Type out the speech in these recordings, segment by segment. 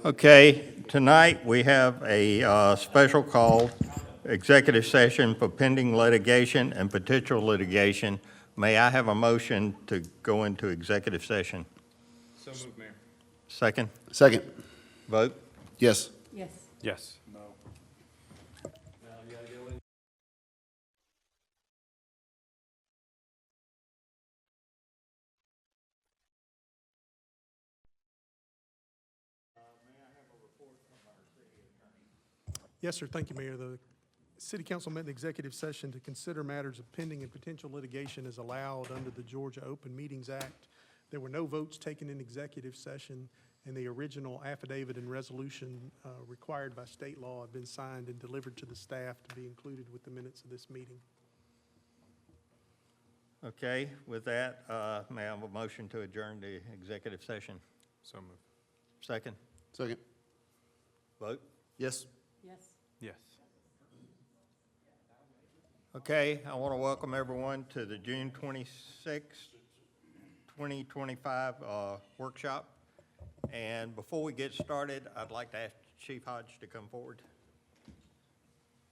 Okay, tonight we have a special call, executive session for pending litigation and potential litigation. May I have a motion to go into executive session? So moved, Mayor. Second, Second. vote? Yes. Yes. Yes. Yes, sir. Thank you, Mayor. The City Council met in executive session to consider matters of pending and potential litigation as allowed under the Georgia Open Meetings Act. There were no votes taken in executive session, and the original affidavit and resolution required by state law have been signed and delivered to the staff to be included with the minutes of this meeting. Okay, with that, may I have a motion to adjourn the executive session? So moved. Second, Second. vote? Yes. Yes. Yes. Okay, I want to welcome everyone to the June 26th, 2025 workshop. And before we get started, I'd like to ask Chief Hodge to come forward.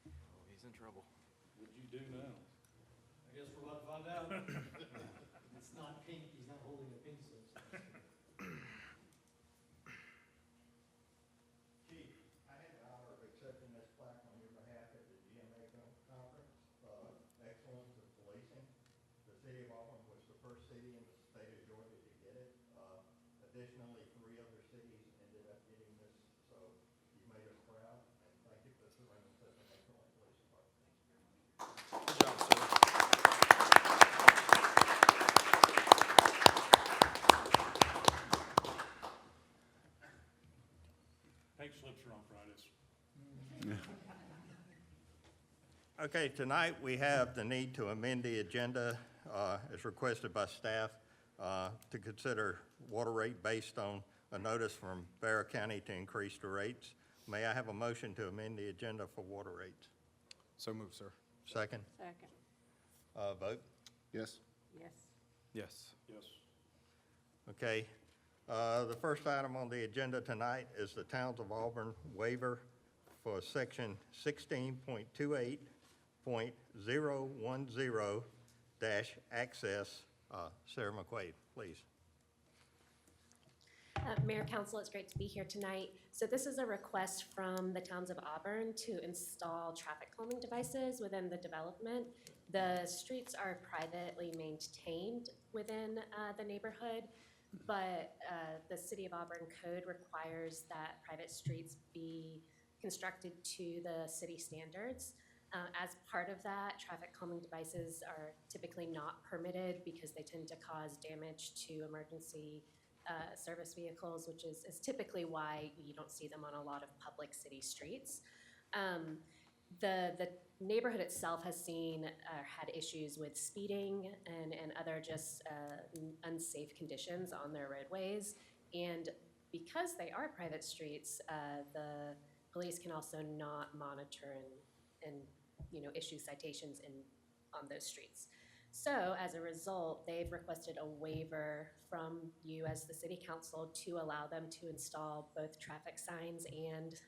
Oh, he's in trouble. What'd you do now? I guess we're about to find out. It's not pink, he's not holding a pink slip. Chief, I had the honor of accepting this plaque on your behalf at the GMA conference, Excellence in Policing. The city of Auburn was the first city in the state of Georgia to get it. Additionally, 3 other cities ended up getting this, so you've made us proud, and thank you for running such an excellent police department. Good job, sir. Pink slips are on Fridays. Okay, tonight we have the need to amend the agenda as requested by staff to consider water rate based on a notice from Bear County to increase the rates. May I have a motion to amend the agenda for water rates? So moved, sir. Second, Second. vote? Yes. Yes. Yes. Yes. Okay. The first item on the agenda tonight is the Towns of Auburn waiver for section 16.28.010-access. Sarah McQuaid, please. Mayor, Council, it's great to be here tonight. So this is a request from the Towns of Auburn to install traffic calming devices within the development. The streets are privately maintained within the neighborhood, but the City of Auburn code requires that private streets be constructed to the city standards. As part of that, traffic calming devices are typically not permitted because they tend to cause damage to emergency service vehicles, which is typically why you don't see them on a lot of public city streets. The neighborhood itself has had issues with speeding and other just unsafe conditions on their roadways. And because they are private streets, the police can also not monitor and issue citations on those streets. So as a result, they've requested a waiver from you as the city council to allow them to install both traffic signs and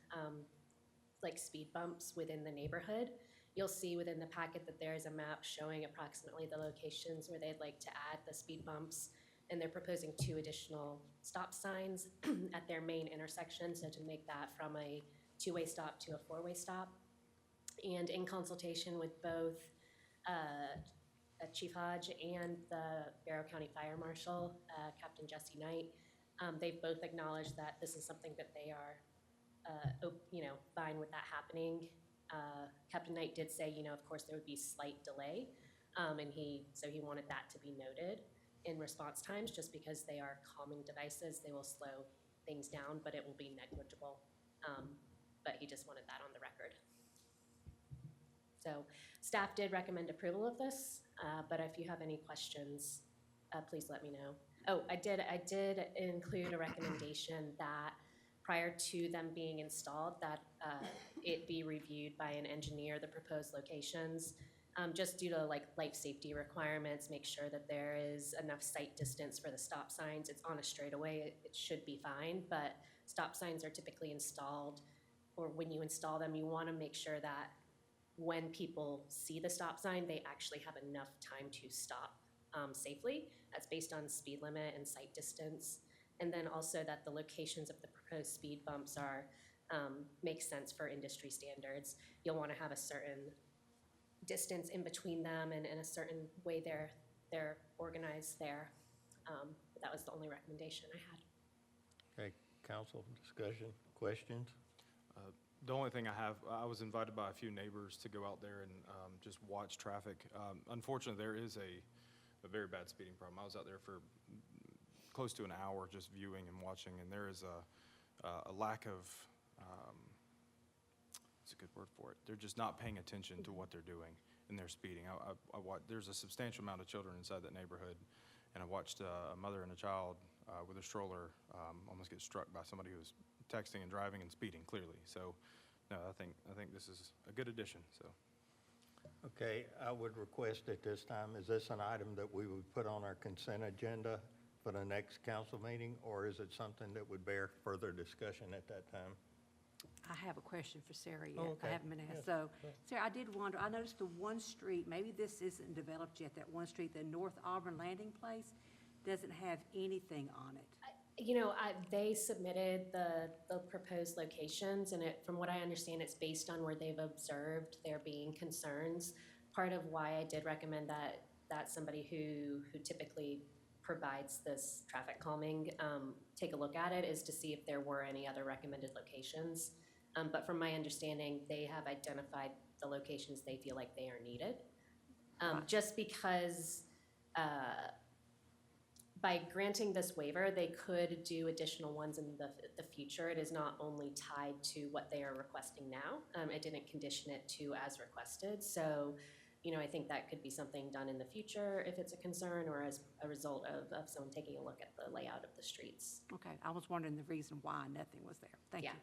like speed bumps within the neighborhood. You'll see within the packet that there is a map showing approximately the locations where they'd like to add the speed bumps, and they're proposing 2 additional stop signs at their main intersection, so to make that from a 2-way stop to a 4-way stop. And in consultation with both Chief Hodge and the Barrow County Fire Marshal, Captain Jesse Knight, they've both acknowledged that this is something that they are, fine with that happening. Captain Knight did say, of course there would be slight delay, and he wanted that to be noted in response times, just because they are calming devices. They will slow things down, but it will be negligible. But he just wanted that on the record. So staff did recommend approval of this, but if you have any questions, please let me know. Oh, I did include a recommendation that prior to them being installed, that it be reviewed by an engineer, the proposed locations, just due to like life safety requirements, make sure that there is enough sight distance for the stop signs. It's on a straightaway, it should be fine, but stop signs are typically installed, or when you install them, you want to make sure that when people see the stop sign, they actually have enough time to stop safely. That's based on speed limit and sight distance. And then also that the locations of the proposed speed bumps are, make sense for industry standards. You'll want to have a certain distance in between them and a certain way they're organized there. But that was the only recommendation I had. Okay, council discussion, questions? The only thing I have, I was invited by a few neighbors to go out there and just watch traffic. Unfortunately, there is a very bad speeding problem. I was out there for close to an hour just viewing and watching, and there is a lack of, what's a good word for it? They're just not paying attention to what they're doing, and they're speeding. There's a substantial amount of children inside that neighborhood, and I watched a mother and a child with a stroller almost get struck by somebody who was texting and driving and speeding clearly. So, no, I think this is a good addition, so. Okay, I would request at this time, is this an item that we would put on our consent agenda for the next council meeting, or is it something that would bear further discussion at that time? I have a question for Sarah yet. Oh, okay. I haven't been asked. Yeah, So, Sarah, I did wonder, I noticed the one street, maybe this isn't developed yet, that one street, the North Auburn Landing Place, doesn't have anything on it. You know, they submitted the proposed locations, and from what I understand, it's based on where they've observed there being concerns. Part of why I did recommend that somebody who typically provides this traffic calming take a look at it is to see if there were any other recommended locations. But from my understanding, they have identified the locations they feel like they are needed. Just because by granting this waiver, they could do additional ones in the future. It is not only tied to what they are requesting now. It didn't condition it to as requested. So, you know, I think that could be something done in the future if it's a concern, or as a result of someone taking a look at the layout of the streets. Okay, I was wondering the reason why nothing was there. Thank you. Yeah.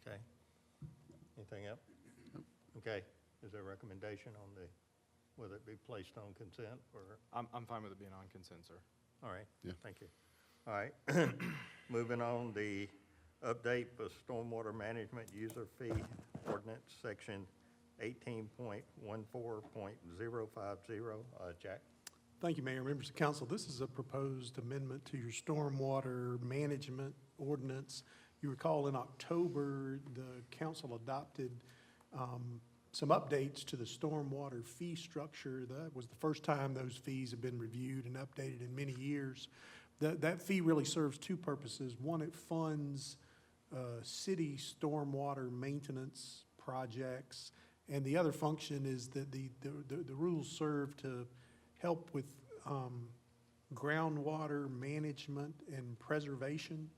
Okay. Anything else? Okay, is there a recommendation on whether it be placed on consent, or? I'm fine with it being on consent, sir. All right, Yeah. thank you. All right, moving on, the update for stormwater management user fee ordinance, section 18.14.050. Jack? Thank you, Mayor, members of council. This is a proposed amendment to your stormwater management ordinance. You recall in October, the council adopted some updates to the stormwater fee structure. That was the first time those fees have been reviewed and updated in many years. That fee really serves two purposes. One, it funds city stormwater maintenance projects, and the other function is that the rules serve to help with groundwater management and preservation.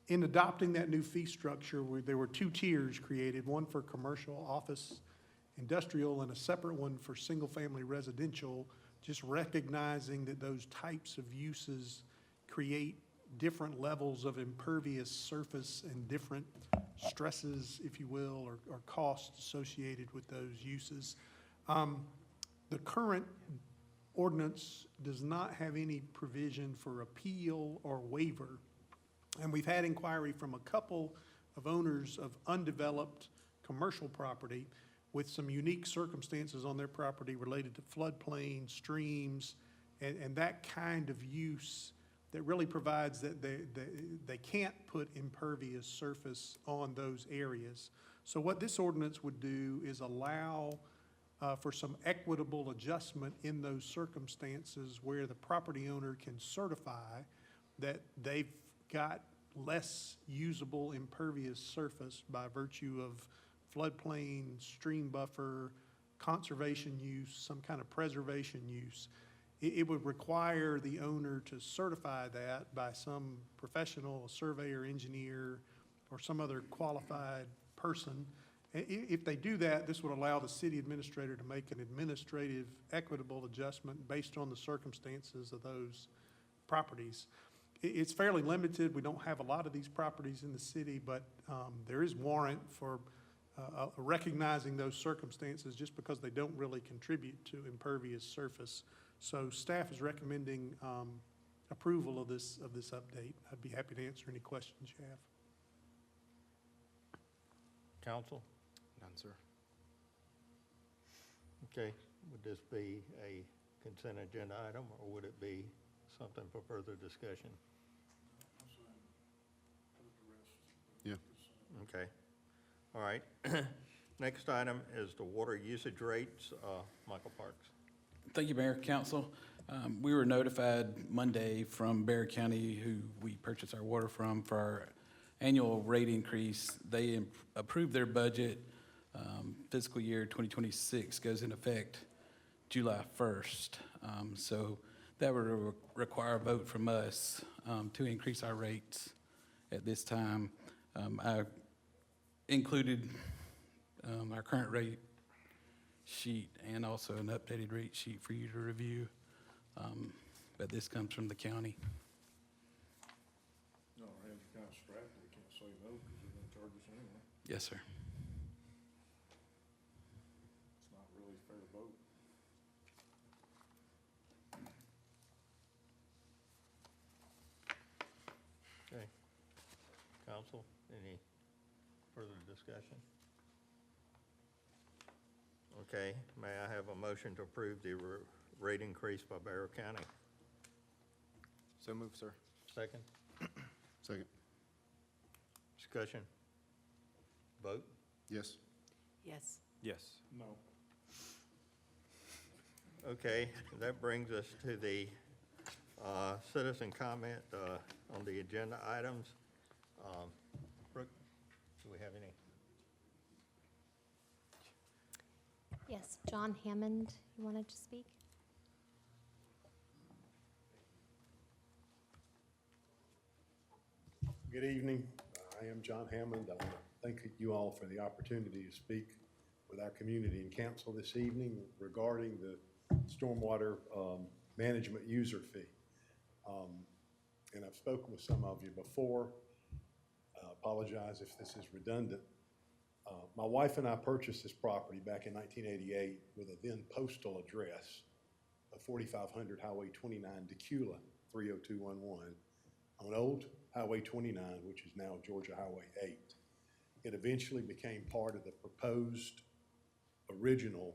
In adopting that new fee structure, there were two tiers created, one for commercial, office, industrial, and a separate one for single-family residential, just recognizing that those types of uses create different levels of impervious surface and different stresses, if you will, or costs associated with those uses. The current ordinance does not have any provision for appeal or waiver. And we've had inquiry from a couple of owners of undeveloped commercial property with some unique circumstances on their property related to floodplain, streams, and that kind of use that really provides that they can't put impervious surface on those areas. So what this ordinance would do is allow for some equitable adjustment in those circumstances where the property owner can certify that they've got less usable impervious surface by virtue of floodplain, stream buffer, conservation use, some kind of preservation use. It would require the owner to certify that by some professional, a surveyor, engineer, or some other qualified person. If they do that, this would allow the city administrator to make an administrative equitable adjustment based on the circumstances of those properties. It's fairly limited. We don't have a lot of these properties in the city, but there is warrant for recognizing those circumstances just because they don't really contribute to impervious surface. So staff is recommending approval of this update. I'd be happy to answer any questions you have. Council? None, sir. Okay, would this be a consent agenda item, or would it be something for further discussion? Yeah. Okay, all right. Next item is the water usage rates, Michael Parks. Thank you, Mayor, Council. We were notified Monday from Bear County, who we purchase our water from, for our annual rate increase. They approved their budget. Fiscal year 2026 goes in effect July 1st. So that would require a vote from us to increase our rates at this time. I included our current rate sheet and also an updated rate sheet for you to review. But this comes from the county. No, our hands are kind of strapped, we can't say no because they're gonna charge us anyway. Yes, sir. It's not really fair to vote. Okay. Council, any further discussion? Okay, may I have a motion to approve the rate increase by Barrow County? So move, sir. Second, Second. discussion? Vote? Yes. Yes. Yes. No. Okay, that brings us to the citizen comment on the agenda items. Brooke, do we have any? Yes, John Hammond, you wanted to speak? Good evening. I am John Hammond. I want to thank you all for the opportunity to speak with our community and council this evening regarding the stormwater management user fee. And I've spoken with some of you before. I apologize if this is redundant. My wife and I purchased this property back in 1988 with a then postal address of 4500 Highway 29, Decula, 30211, on Old Highway 29, which is now Georgia Highway 8. It eventually became part of the proposed original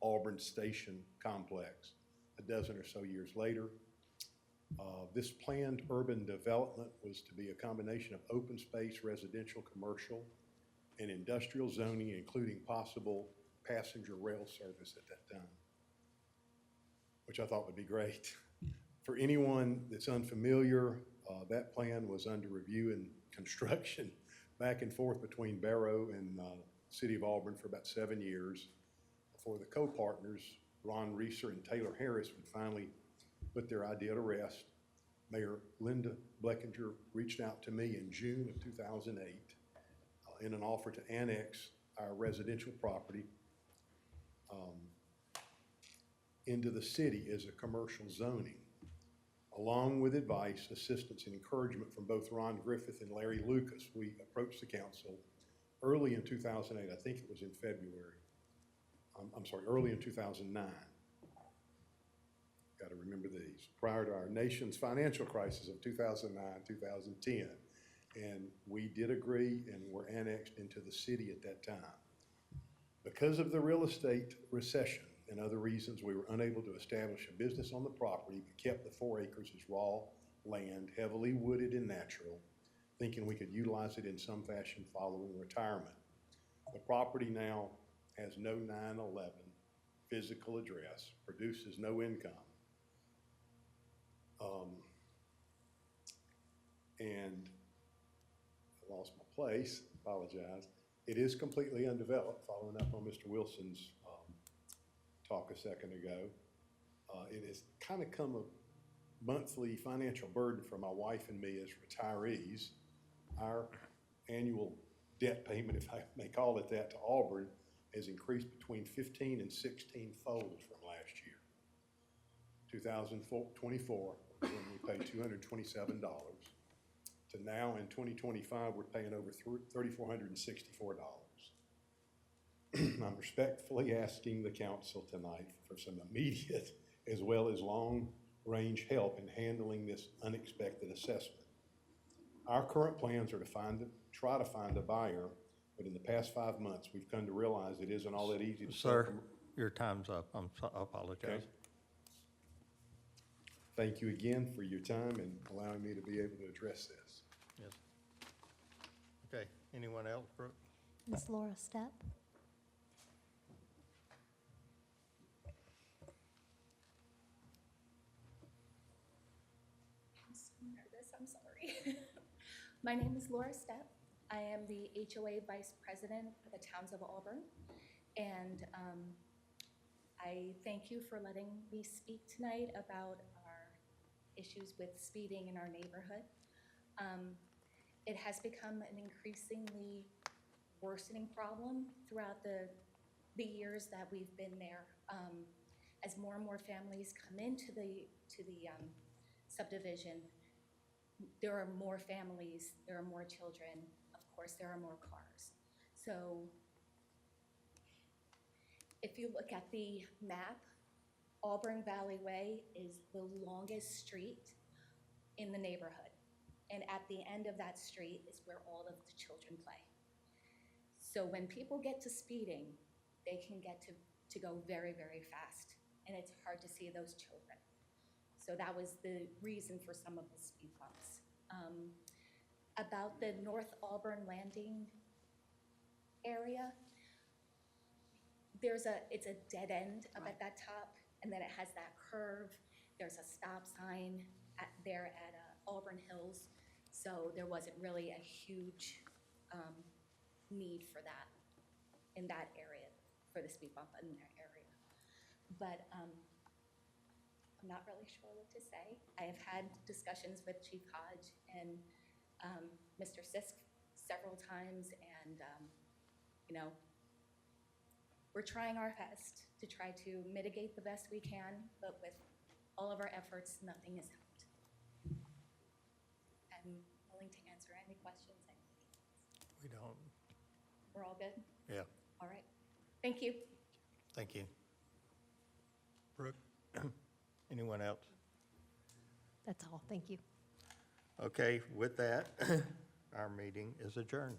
Auburn Station complex a dozen or so years later. This planned urban development was to be a combination of open space, residential, commercial, and industrial zoning, including possible passenger rail service at that time, which I thought would be great. For anyone that's unfamiliar, that plan was under review and construction back and forth between Barrow and the City of Auburn for about 7 years before the co-partners, Ron Reeser and Taylor Harris, would finally put their idea to rest. Mayor Linda Bleckinger reached out to me in June of 2008 in an offer to annex our residential property into the city as a commercial zoning. Along with advice, assistance, and encouragement from both Ron Griffith and Larry Lucas, we approached the council early in 2008, I think it was in February. Early in 2009. Got to remember these. Prior to our nation's financial crisis of 2009, 2010. And we did agree and were annexed into the city at that time. Because of the real estate recession and other reasons, we were unable to establish a business on the property, but kept the 4 acres as raw land, heavily wooded and natural, thinking we could utilize it in some fashion following retirement. The property now has no 911 physical address, produces no income. And I lost my place, apologize. It is completely undeveloped, following up on Mr. Wilson's talk a second ago. It has kind of come a monthly financial burden for my wife and me as retirees. Our annual debt payment, if I may call it that, to Auburn has increased between 15 and 16-fold from last year. 2024, when we paid $227, to now in 2025, we're paying over $3,464. I'm respectfully asking the council tonight for some immediate as well as long range help in handling this unexpected assessment. Our current plans are to try to find a buyer, but in the past 5 months, we've come to realize it isn't all that easy to sell. Sir, your time's up. I apologize. Okay. Thank you again for your time and allowing me to be able to address this. Yes. Okay, anyone else, Brooke? Ms. Laura Stepp. I'm so nervous, I'm sorry. My name is Laura Stepp. I am the HOA Vice President for the Towns of Auburn. And I thank you for letting me speak tonight about our issues with speeding in our neighborhood. It has become an increasingly worsening problem throughout the years that we've been there. As more and more families come into the subdivision, there are more families, there are more children, of course, there are more cars. So if you look at the map, Auburn Valley Way is the longest street in the neighborhood. And at the end of that street is where all of the children play. So when people get to speeding, they can get to go very, very fast. And it's hard to see those children. So that was the reason for some of the speed bumps. About the North Auburn Landing area, it's a dead end up at that top, and then it has that curve. There's a stop sign there at Auburn Hills. So there wasn't really a huge need for that in that area, for the speed bump in that area. But I'm not really sure what to say. I have had discussions with Chief Hodge and Mr. Sisk several times, and we're trying our best to try to mitigate the best we can, but with all of our efforts, nothing has helped. I'm willing to answer any questions. We don't. We're all good? Yeah, All right. Thank you. thank you. Brooke, anyone else? That's all. Thank you. Okay, with that, our meeting is adjourned.